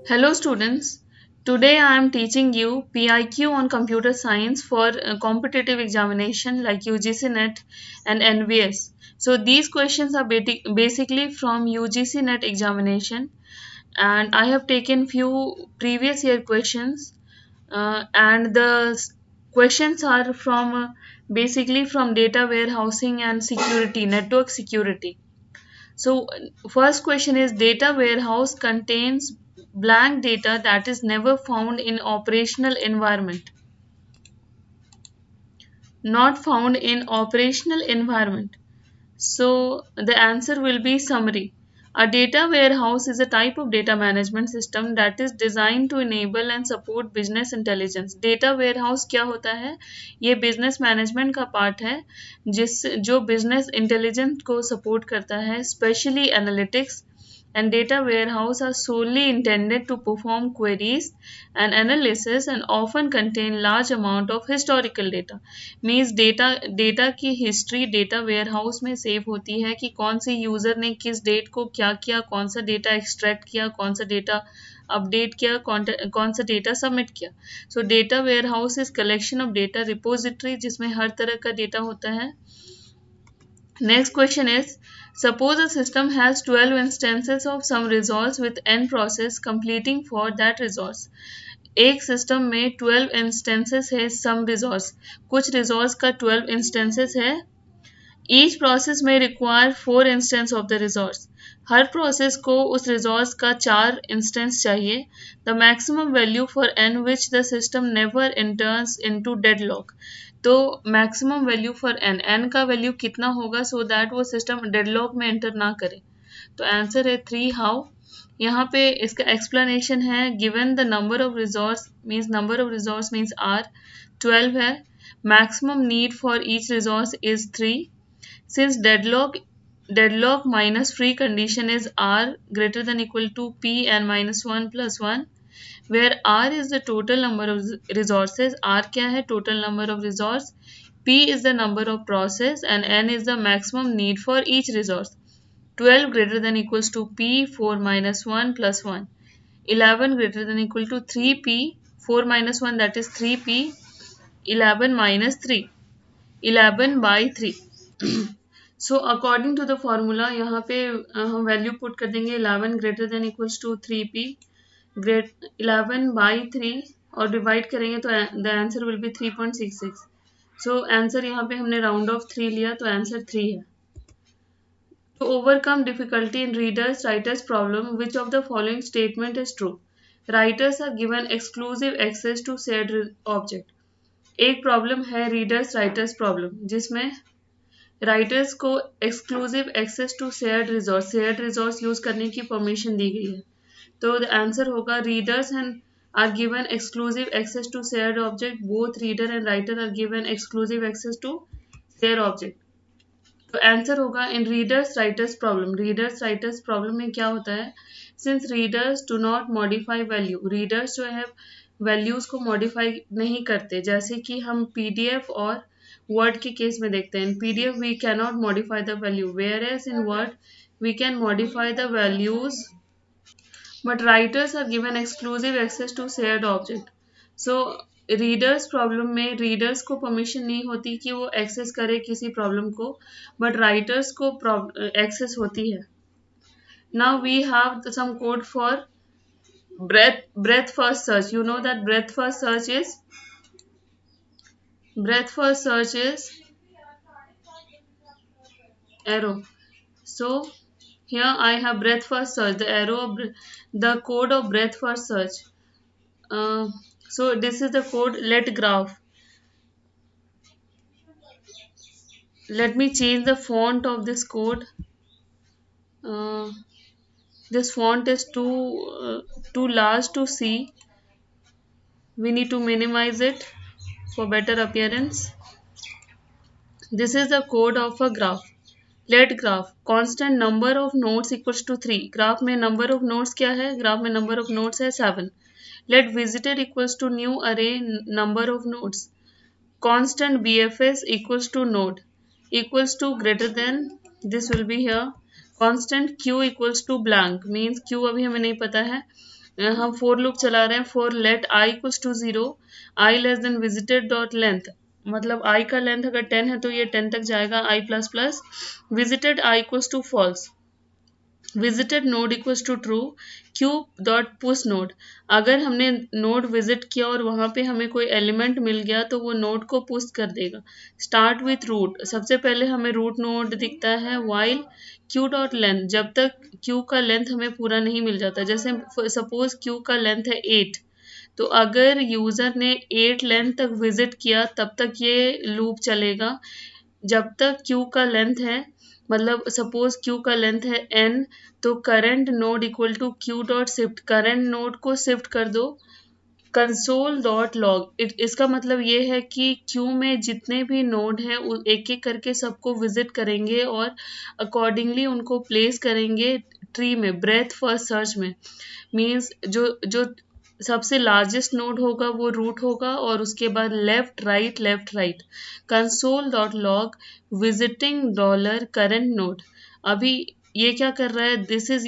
Hello students, today I am teaching you PIQ on computer science for competitive examination like UGC NET and NVS. So these questions are basically from UGC NET examination, and I have taken few previous year questions, and questions are from basically from data warehousing and security, network security. So first question is data warehouse contains blank data that is never found in operational environment. Not found in operational environment. So the answer will be summary. A data warehouse is a type of data management system that is designed to enable and support business intelligence. Data warehouse क्या होता है? ये business management का part है जो business intelligence को support करता है, especially analytics, and data warehouse are solely intended to perform queries and analysis and often contain large amount of historical data. Means data की हिस्ट्री डेटा वेयरहाउस में save होती है कि कौन सी यूजर ने किस डेट को क्या किया, कौन सा डेटा एक्सट्रैक्ट किया, कौन सा डेटा अपडेट किया, कौन सा डेटा सबमिट किया. सो data warehouse is collection of data repository जिसमें हर तरह का डेटा होता है. Next question is, suppose a system has 12 instances of some resource with n process completing for that resource. एक सिस्टम में 12 इंस्टेंसेस है सम रिजोर्स, कुछ रिजोर्स का 12 इंस्टेंसेस है. ईच प्रोसेस में require 4 instance of the resource. हर प्रोसेस को उस रिजोर्स का 4 इंस्टेंस चाहिए. The maximum value for n which the system never enters into deadlock. तो maximum value for n, n का वैल्यू कितना होगा सो दैट वो सिस्टम डेडलॉक में एंटर ना करे. तो आंसर है 3. हाउ. यहाँ पे इसका एक्सप्लेनेशन है, given the number of resources means are 12 है. Maximum need for each resources is 3. Since deadlock minus free condition is r greater than equal to p n minus 1 plus 1, where r is the total number of resources. R क्या है? total number of resource. p is the number of process and n is the maximum need for each resource. 12 greater than equals to p, 4 minus 1 plus 1. 11 greater than equal to 3p, 4 minus 1 that is 3p, 11 minus 3, 11 by 3. So according to the formula यहाँ पे हम value put कर देंगे 11 greater than equals to 3p, great 11 by 3 और divide करेंगे तो the answer will be 3.66. So answer यहाँ पे हमने राउंड ऑफ 3 लिया तो आंसर 3 है. To overcome difficulty in readers writers problem, which of the following statement is true? Writers are given exclusive access to shared object. एक problem है readers writers problem जिसमें writers को exclusive access to shared resource use करने की permission दी गई है. तो द आंसर होगा readers and are given exclusive access to shared object. Both reader and writer are given exclusive access to share object. तो आंसर होगा in readers writers problem. Readers writers problem में क्या होता है? Since readers do not modify value, readers जो है values को modify नहीं करते, जैसे कि हम पीडीएफ और वर्ड के केस में देखते हैं. In PDF we can not modify the value, whereas in Word we can modify the values, but writers are given exclusive access to shared object. So readers problem में readers को permission नहीं होती कि वो access करे किसी problem को, but writers को एक्सेस होती है. Now we have some code for breadth first search. You know that breadth first search is arrow. So here I have breadth first search, the arrow of the code of breadth first search. So this is the code. Let graph. Let me change the font of this code. This font is too large to see. We need to minimize it for better appearance. This is the code of a graph. Let graph constant number of nodes equals to 3. Graph में number of nodes क्या है? Graph में number of nodes है 7. Let visitor equals to new array number of nodes. Constant BFS equals to node equals to greater than, this will be here. Constant Q equals to blank means Q अभी हमें नहीं पता है. हम for loop चला रहे हैं for let i equals to 0, i less than visited dot length, मतलब आई का लेंथ अगर 10 है तो ये 10 तक जाएगा i plus plus, visited i equals to false, visited node equals to true, queue dot push node, अगर हमने नोड विजिट किया और वहां पे हमें कोई एलिमेंट मिल गया तो वो नोड को पुश कर देगा। स्टार्ट विथ रूट, सबसे पहले हमें रूट नोड दिखता है, वाइल क्यू डॉट लेंथ, जब तक क्यू का लेंथ हमें पूरा नहीं मिल जाता, जैसे सपोज क्यू का लेंथ है 8, तो अगर यूजर ने 8 लेंथ तक विजिट किया तब तक ये लूप चलेगा, जब तक क्यू का लेंथ है, मतलब सपोज क्यू का लेंथ है n, तो current node equal to queue dot shift, current node को शिफ्ट कर दो कंसोल डॉट लॉग। इसका मतलब ये है कि क्यू में जितने भी नोड हैं एक एक करके सबको विजिट करेंगे और अकॉर्डिंगली उनको प्लेस करेंगे ट्री में, ब्रेथ फर्स्ट सर्च में, मीन्स जो जो सबसे लार्जेस्ट नोड होगा वो रूट होगा और उसके बाद left right, console dot log visiting dollar current node. अभी ये क्या कर रहा है, दिस इज,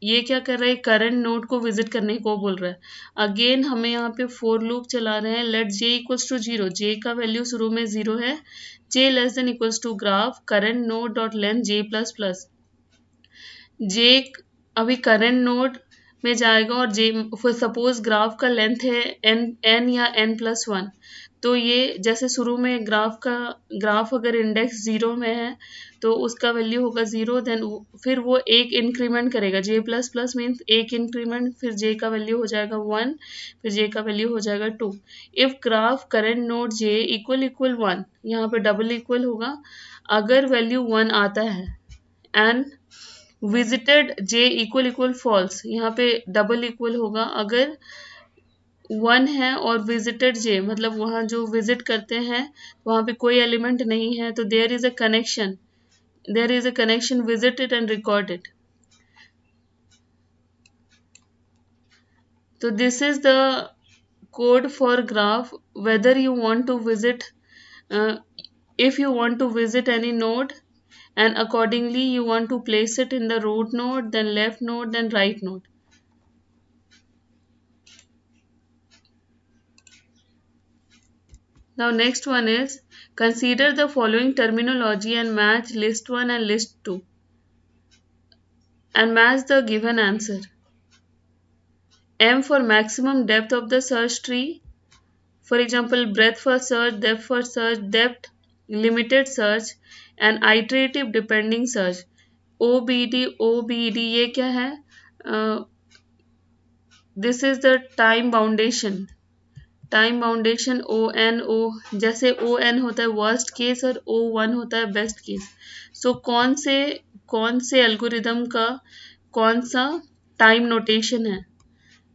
ये क्या कर रहा है, करंट नोड को विजिट करने को बोल रहा है। अगेन हमें यहाँ पे फोर लूप चला रहे हैं, let j equals to 0, j का वैल्यू शुरू में 0 है, j less than equals to graph current node dot length j plus plus, j अभी करंट नोड में जाएगा और जे सपोज ग्राफ का लेंथ है एन या एन प्लस वन, तो ये जैसे शुरू में ग्राफ अगर इंडेक्स 0 में है तो उसका वैल्यू होगा 0, देन फिर वो एक इंक्रीमेंट करेगा, जे प्लस प्लस मीन्स एक इंक्रीमेंट, फिर जे का वैल्यू हो जाएगा 1, फिर जे का वैल्यू हो जाएगा 2। If graph current node J equal equal 1, यहाँ पे डबल इक्वल होगा, अगर वैल्यू 1 आता है and visited j equal equal false, यहाँ पे डबल इक्वल होगा, अगर 1 है और विजिटेड जे मतलब वहाँ जो विजिट करते हैं वहाँ पे कोई एलिमेंट नहीं है, तो there is a connection visited and recorded. तो this is the code for graph, whether you want to visit, uh, if you want to visit any node and accordingly you want to place it in the root node, then left node, then right node. Now next one is, consider the following terminology and match list 1 and list 2 and match the given answer. M for maximum depth of the search tree. For example, breadth first search, depth, limited search and iterative depending search. OBD ये क्या है? This is the time boundation. Time boundation O जैसे ON होता है worst case और O1 होता है best case. सो कौन से एल्गोरिदम का कौन सा टाइम नोटेशन है?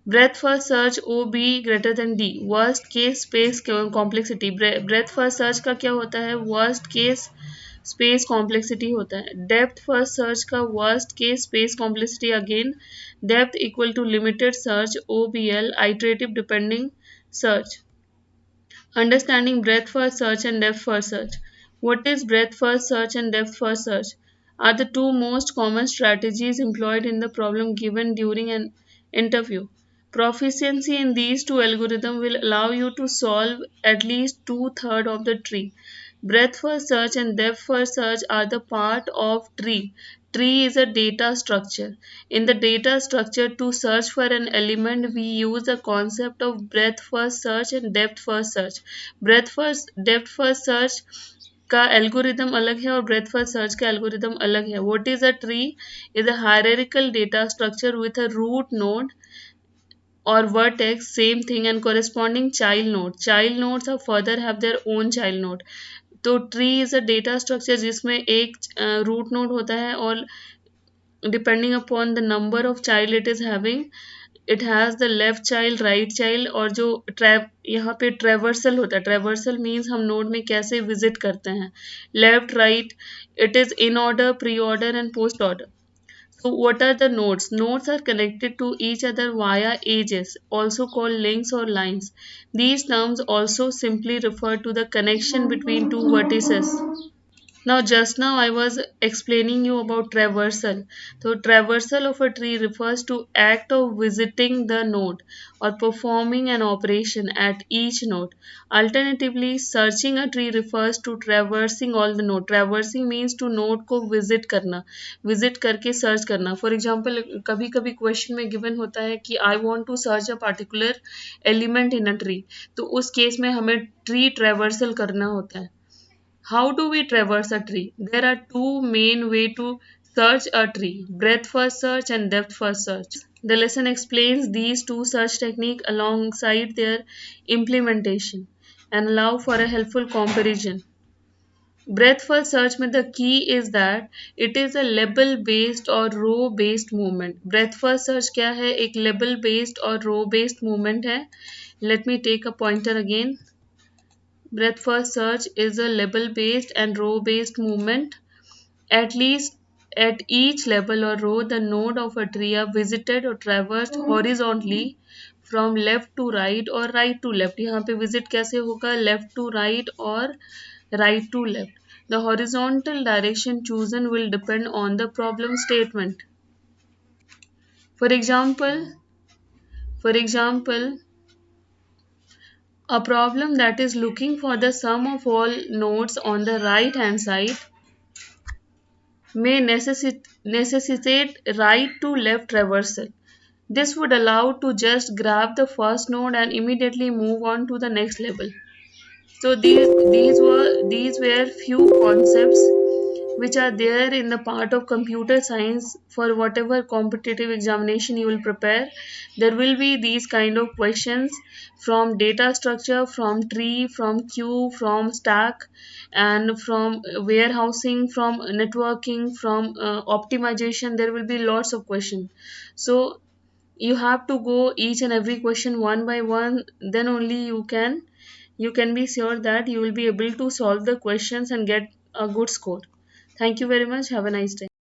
Breath first search OB greater than D, worst case space complexity. Breath first search का क्या होता है? वर्स्ट केस स्पेस कॉम्प्लेक्सिटी होता है। डेप्थ फर्स्ट सर्च का worst case space complexity again depth equal to limited search OBL iterative depending search. Understanding breadth first search and depth first search. What is breadth first search and depth first search? Are the two most common strategies employed in the problem given during an interview. Proficiency in these two algorithms will allow you to solve at least two-thirds of the tree. Breadth first search and depth first search are the part of tree. Tree is a data structure. In the data structure, to search for an element, we use the concept of breadth first search and depth first search. Depth first search का algorithm अलग है और breath first search का algorithm अलग है. What is a tree? Is a hierarchical data structure with a root node or vertex, same thing, and corresponding child node. Child nodes are further have their own child node. तो tree is a data structure जिसमें एक root node होता है और depending upon the number of child it is having, it has the left child right child, और जो यहाँ पे ट्रेवर्सल होता है, ट्रेवर्सल मीन्स हम नोड में कैसे विजिट करते हैं, left right, it is in order, pre order and post order. So what are the nodes? Nodes are connected to each other via edges, also called links or lines. These terms also simply refer to the connection between two vertices. Now, just now I was explaining you about traversal. So, traversal of a tree refers to act of visiting the node or performing an operation at each node. Alternatively, searching a tree refers to traversing all the node. Traversing means to node को visit करना, visit करके search करना. For example, कभी कभी question में given होता है कि I want to search a particular element in a tree. तो उस केस में हमें tree traversal करना होता है. How do we traverse a tree? There are two main ways to search a tree: breadth first search and depth first search. The lesson explains these two search techniques alongside their implementation and allow for a helpful comparison. Breadth first search में the key is that it is a label based or row based movement. Breadth first search क्या है? एक label based और row based movement है. Let me take a pointer again. Breadth first search is a label based and row based movement. At least at each level or row, the node of a tree are visited or traversed horizontally from left to right or right to left. यहाँ पे visit कैसे होगा? Left to right or right to left. The horizontal direction chosen will depend on the problem statement. For example, for example, a problem that is looking for the sum of all nodes on the right hand side may necessitate right to left traversal. This would allow to just grab the first node and immediately move on to the next level. So these were few concepts which are there in the part of computer science. For whatever competitive examination you will prepare, there will be these kind of questions from data structure, from tree, from queue, from stack, and from warehousing, from networking, from optimization. There will be lots of questions. So you have to go each and every question one by one, then only you can be sure that you will be able to solve the questions and get a good score. Thank you very much. Have a nice day.